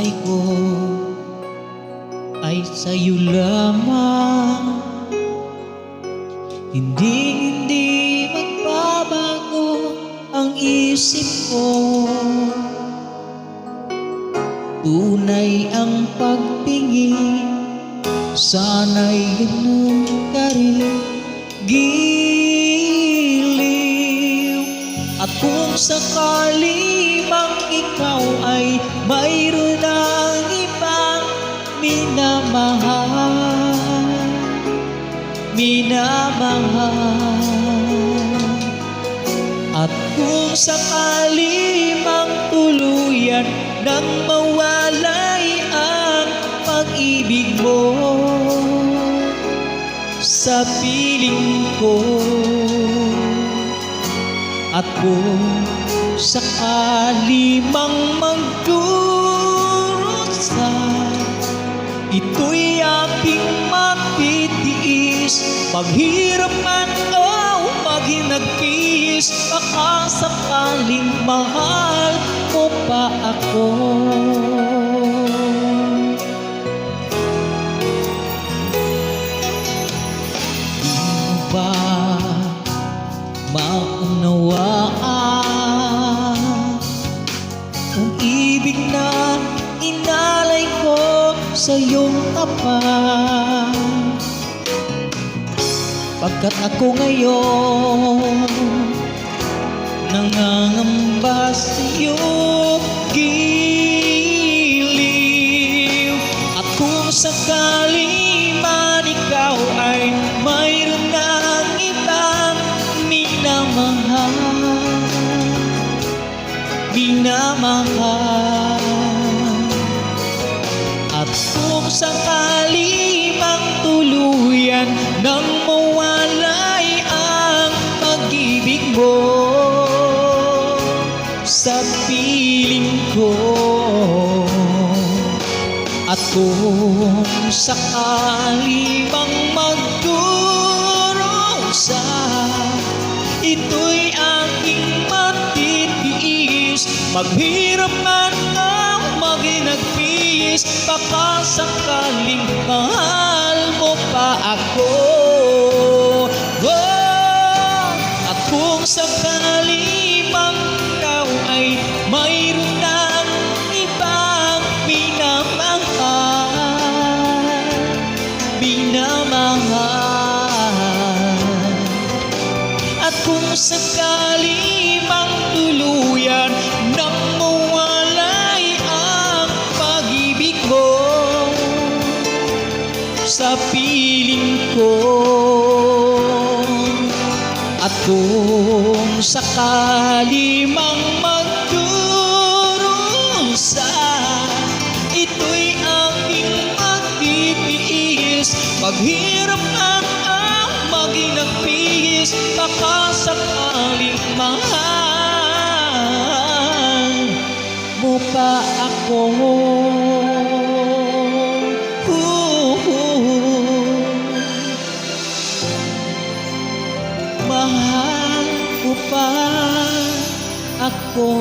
buhay ko ay sa'yo lamang. Hindi magbabago ang isip ko. Tunay ang pagtingin, sana'y ganun ka rin giliw. At kung sakali mang ikaw ay mayroon ng ibang minamahal, at kung sakali mang tuluyan nang mawalay ang pag-ibig mo sa piling ko, at kung sakali mang magdurusa, ito'y aking matitiis. Maghirap man o maghinagpis, baka sakaling mahal mo pa ako. Di mo ba maunawaan ang ibig na inalay ko sa iyong tapat? Pagkat ako ngayon nangangamba sa iyong giliw. At kung sakali man ikaw ay mayroon ng ibang minamahal, at kung sakali mang tuluyan nang mawalay ang pag-ibig mo sa piling ko, at kung sakali mang magdurusa, ito'y aking matitiis. Maghirap man ang maghinagpis, baka sakaling mahal mo pa ako. Oh, at kung sakali mang ikaw ay mayroon ng ibang minamahal, at kung sakali mang tuluyan nang mawalay ang pag-ibig mo sa piling ko, at kung sakali mang magdurusa, ito'y aking matitiis. Maghirap man ang maghinagpis, baka sakaling mahal mo pa ako. Mahal mo pa ako.